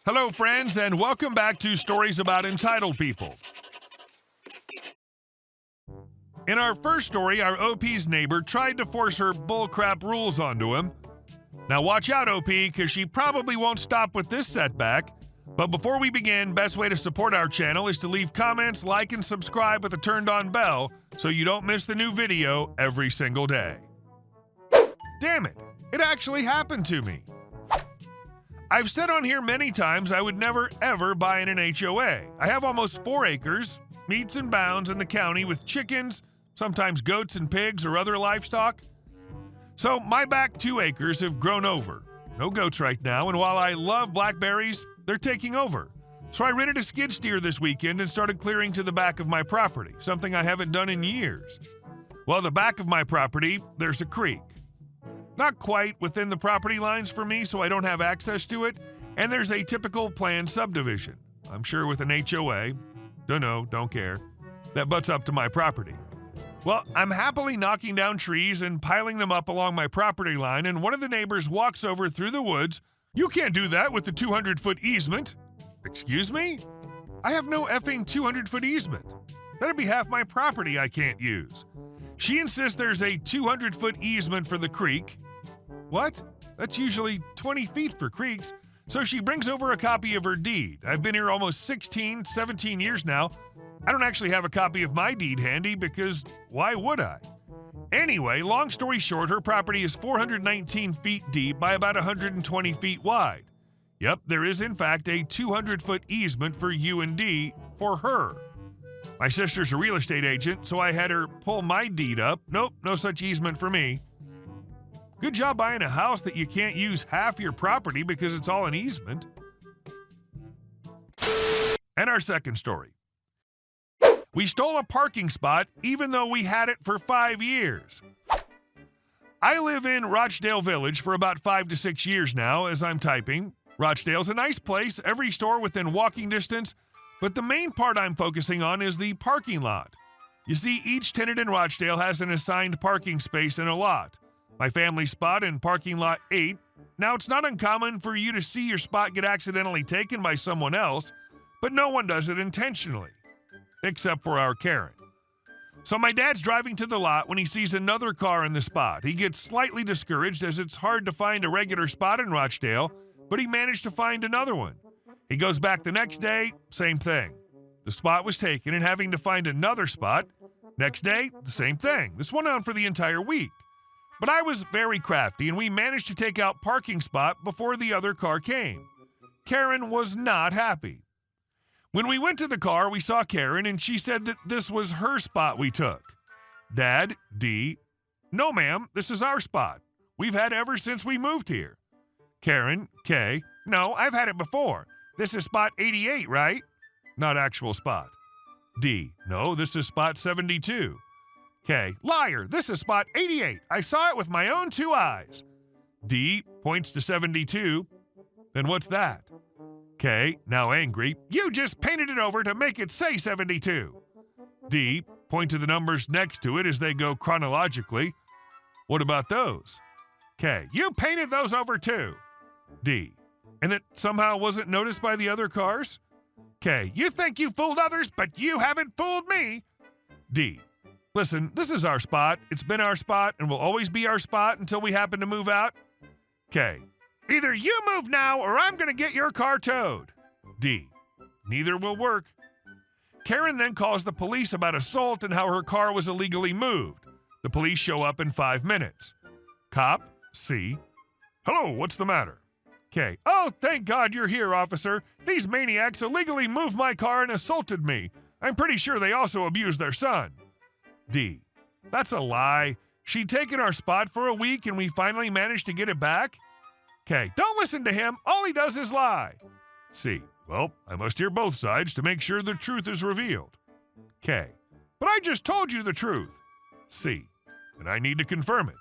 Hello, friends, and welcome back to Stories About Entitled People. In our first story, our OP's neighbor tried to force her bullcrap rules onto him. Now watch out, OP, because she probably won't stop with this setback. But before we begin, best way to support our channel is to leave comments, like, and subscribe with a turned-on bell so you don't miss the new video every single day. Damn it, it actually happened to me. I've said on here many times I would never ever buy in an HOA. I have almost 4 acres, meets and bounds in the county with chickens, sometimes goats and pigs or other livestock. So my back 2 acres have grown over. No goats right now, and while I love blackberries, they're taking over. So I rented a skid steer this weekend and started clearing to the back of my property, something I haven't done in years. Well, the back of my property, there's a creek. Not quite within the property lines for me, so I don't have access to it, and there's a typical planned subdivision, I'm sure with an HOA, don't care, that butts up to my property. Well, I'm happily knocking down trees and piling them up along my property line, and one of the neighbors walks over through the woods. "You can't do that with the 200-foot easement." Excuse me? I have no effing 200-foot easement. That'd be half my property I can't use. She insists there's a 200-foot easement for the creek. What? That's usually 20 feet for creeks. So she brings over a copy of her deed. I've been here almost 16, 17 years now. I don't actually have a copy of my deed handy because why would I? Anyway, long story short, her property is 419 feet deep by about 120 feet wide. Yep, there is in fact a 200-foot easement for U&D for her. My sister's a real estate agent, so I had her pull my deed up. Nope, no such easement for me. Good job buying a house that you can't use half your property because it's all an easement. And our second story. We stole a parking spot even though we had it for 5 years. I live in Rochdale Village for about 5 to 6 years now as I'm typing. Rochdale's a nice place, every store within walking distance, but the main part I'm focusing on is the parking lot. You see, each tenant in Rochdale has an assigned parking space in a lot. My family spot in parking lot 8. Now, it's not uncommon for you to see your spot get accidentally taken by someone else, but no one does it intentionally, except for our Karen. So my dad's driving to the lot when he sees another car in the spot. He gets slightly discouraged as it's hard to find a regular spot in Rochdale, but he managed to find another one. He goes back the next day, same thing. The spot was taken and having to find another spot. Next day, the same thing. This went on for the entire week. But I was very crafty and we managed to take out parking spot before the other car came. Karen was not happy. When we went to the car, we saw Karen and she said that this was her spot we took. Dad, D, "No ma'am, this is our spot. We've had it ever since we moved here." Karen, K, "No, I've had it before. This is spot 88, right?" Not actual spot. D, "No, this is spot 72. K, "Liar, this is spot 88. I saw it with my own 2 eyes. D points to 72. "Then what's that?" K, now angry, "You just painted it over to make it say 72. D, point to the numbers next to it as they go chronologically. "What about those?" K, "You painted those over too." D, "And that somehow wasn't noticed by the other cars?" K, "You think you fooled others, but you haven't fooled me." D, "Listen, this is our spot. It's been our spot and will always be our spot until we happen to move out." K, "Either you move now or I'm going to get your car towed." D, "Neither will work." Karen then calls the police about assault and how her car was illegally moved. The police show up in 5 minutes. Cop, C, "Hello, what's the matter?" K, "Oh, thank God you're here, officer. These maniacs illegally moved my car and assaulted me. I'm pretty sure they also abused their son." D, "That's a lie. She'd taken our spot for a week and we finally managed to get it back." K, "Don't listen to him. All he does is lie." C, "Well, I must hear both sides to make sure the truth is revealed." K, "But I just told you the truth." C, "And I need to confirm it."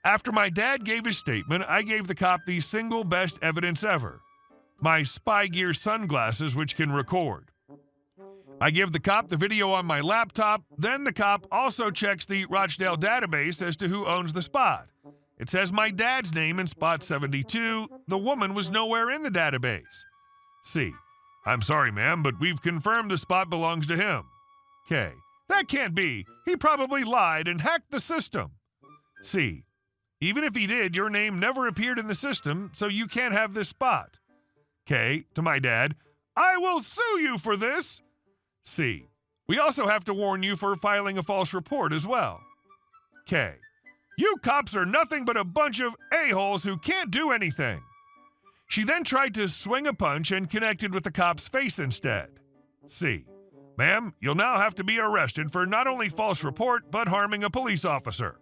After my dad gave his statement, I gave the cop the single best evidence ever. My Spy Gear sunglasses, which can record. I give the cop the video on my laptop, then the cop also checks the Rochdale database as to who owns the spot. It says my dad's name in spot 72. The woman was nowhere in the database. C. I'm sorry, ma'am, but we've confirmed the spot belongs to him. K. That can't be. He probably lied and hacked the system. C. Even if he did, your name never appeared in the system, so you can't have this spot. K. To my dad, I will sue you for this. C. We also have to warn you for filing a false report as well. K. You cops are nothing but a bunch of a-holes who can't do anything. She then tried to swing a punch and connected with the cop's face instead. C. Ma'am, you'll now have to be arrested for not only false report, but harming a police officer.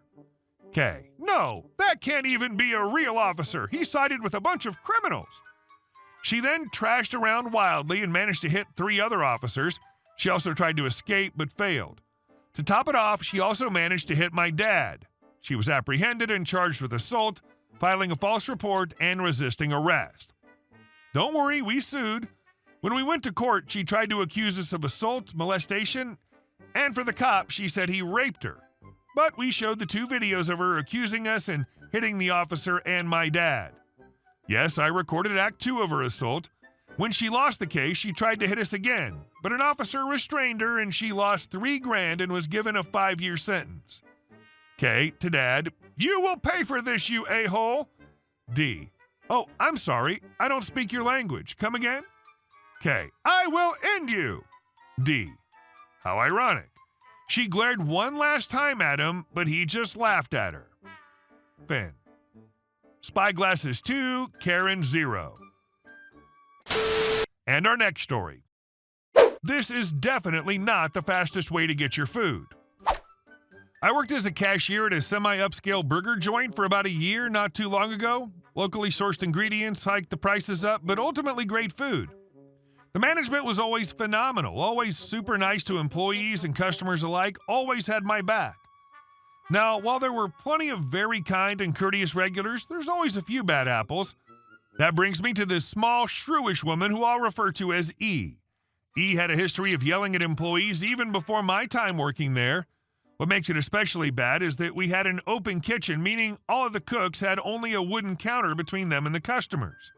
K. No, that can't even be a real officer. He sided with a bunch of criminals. She then trashed around wildly and managed to hit 3 other officers. She also tried to escape but failed. To top it off, she also managed to hit my dad. She was apprehended and charged with assault, filing a false report, and resisting arrest. Don't worry, we sued. When we went to court, she tried to accuse us of assault, molestation, and for the cop, she said he raped her. But we showed the 2 videos of her accusing us and hitting the officer and my dad. Yes, I recorded Act 2 of her assault. When she lost the case, she tried to hit us again, but an officer restrained her and she lost $3,000 and was given a 5-year sentence. K. To dad, you will pay for this, you a-hole. D. Oh, I'm sorry, I don't speak your language. Come again? K. I will end you. D. How ironic. She glared one last time at him, but he just laughed at her. Finn. Spyglasses 2, Karen 0. And our next story. This is definitely not the fastest way to get your food. I worked as a cashier at a semi-upscale burger joint for about a year not too long ago. Locally sourced ingredients hiked the prices up, but ultimately great food. The management was always phenomenal, always super nice to employees and customers alike, always had my back. Now, while there were plenty of very kind and courteous regulars, there's always a few bad apples. That brings me to this small, shrewish woman who I'll refer to as E. E had a history of yelling at employees even before my time working there. What makes it especially bad is that we had an open kitchen, meaning all of the cooks had only a wooden counter between them and the customers.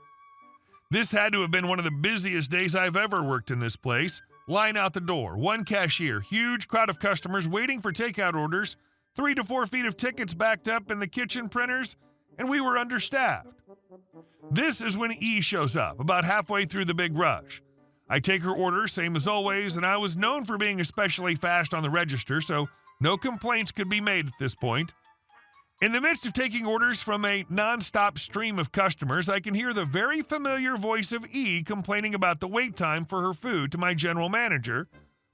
This had to have been one of the busiest days I've ever worked in this place. Line out the door, 1 cashier, huge crowd of customers waiting for takeout orders, 3 to 4 feet of tickets backed up in the kitchen printers, and we were understaffed. This is when E shows up, about halfway through the big rush. I take her order, same as always, and I was known for being especially fast on the register, so no complaints could be made at this point. In the midst of taking orders from a non-stop stream of customers, I can hear the very familiar voice of E complaining about the wait time for her food to my general manager,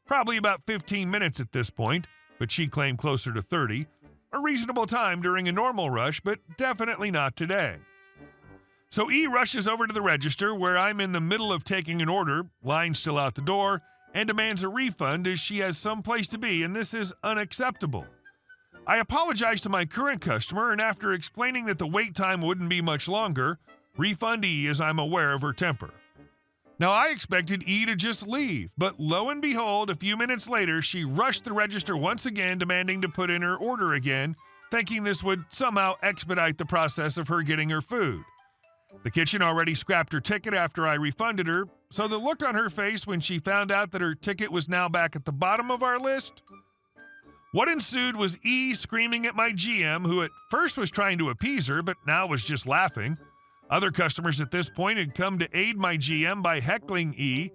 probably about 15 minutes at this point, but she claimed closer to 30, a reasonable time during a normal rush, but definitely not today. So E rushes over to the register where I'm in the middle of taking an order, line still out the door, and demands a refund as she has some place to be, and this is unacceptable. I apologize to my current customer, and after explaining that the wait time wouldn't be much longer, refund E as I'm aware of her temper. Now I expected E to just leave, but lo and behold, a few minutes later, she rushed the register once again, demanding to put in her order again, thinking this would somehow expedite the process of her getting her food. The kitchen already scrapped her ticket after I refunded her, so the look on her face when she found out that her ticket was now back at the bottom of our list. What ensued was E screaming at my GM, who at first was trying to appease her, but now was just laughing. Other customers at this point had come to aid my GM by heckling E.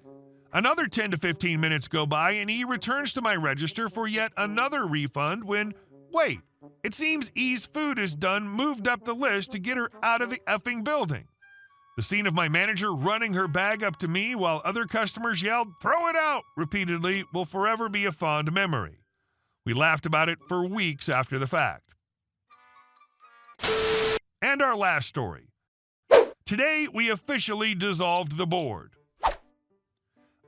Another 10 to 15 minutes go by, and E returns to my register for yet another refund when, wait, it seems E's food is done, moved up the list to get her out of the effing building. The scene of my manager running her bag up to me while other customers yelled, "Throw it out!" repeatedly will forever be a fond memory. We laughed about it for weeks after the fact. And our last story. Today, we officially dissolved the board.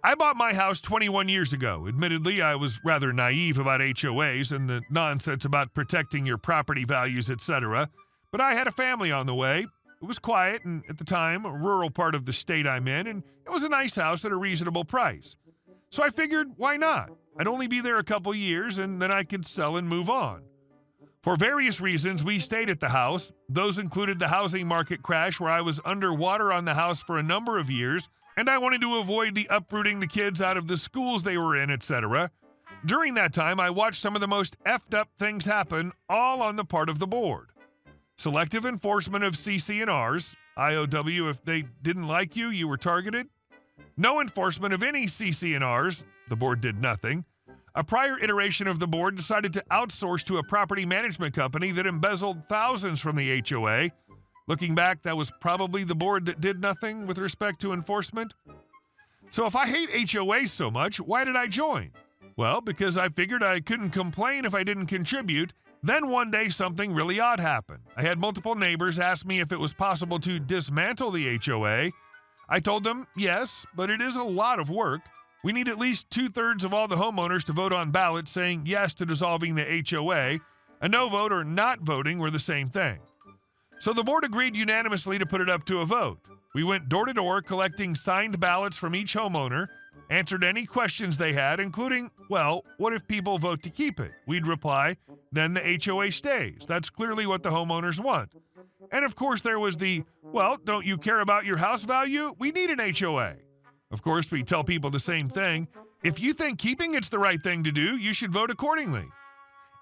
I bought my house 21 years ago. Admittedly, I was rather naive about HOAs and the nonsense about protecting your property values, etc., but I had a family on the way. It was quiet and, at the time, a rural part of the state I'm in, and it was a nice house at a reasonable price. So I figured, why not? I'd only be there a couple years, and then I could sell and move on. For various reasons, we stayed at the house. Those included the housing market crash where I was underwater on the house for a number of years, and I wanted to avoid the uprooting the kids out of the schools they were in, etc. During that time, I watched some of the most effed up things happen, all on the part of the board. Selective enforcement of CC&Rs, IOW, if they didn't like you, you were targeted. No enforcement of any CC&Rs, the board did nothing. A prior iteration of the board decided to outsource to a property management company that embezzled thousands from the HOA. Looking back, that was probably the board that did nothing with respect to enforcement. So if I hate HOAs so much, why did I join? Well, because I figured I couldn't complain if I didn't contribute. Then one day something really odd happened. I had multiple neighbors ask me if it was possible to dismantle the HOA. I told them yes, but it is a lot of work. We need at least 2/3 of all the homeowners to vote on ballots saying yes to dissolving the HOA. A no vote or not voting were the same thing. So the board agreed unanimously to put it up to a vote. We went door to door collecting signed ballots from each homeowner, answered any questions they had, including, well, what if people vote to keep it? We'd reply, then the HOA stays. That's clearly what the homeowners want. And of course there was the, well, don't you care about your house value? We need an HOA. Of course, we tell people the same thing. If you think keeping it's the right thing to do, you should vote accordingly.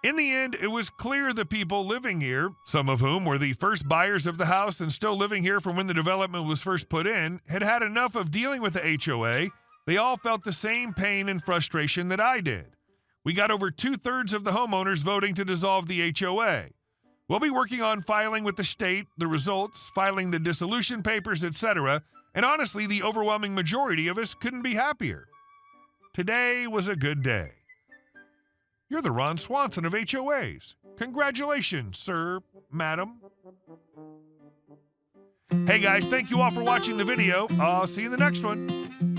In the end, it was clear the people living here, some of whom were the first buyers of the house and still living here from when the development was first put in, had had enough of dealing with the HOA. They all felt the same pain and frustration that I did. We got over 2/3 of the homeowners voting to dissolve the HOA. We'll be working on filing with the state, the results, filing the dissolution papers, etc., and honestly, the overwhelming majority of us couldn't be happier. Today was a good day. You're the Ron Swanson of HOAs. Congratulations, sir, madam. Hey guys, thank you all for watching the video. I'll see you in the next one.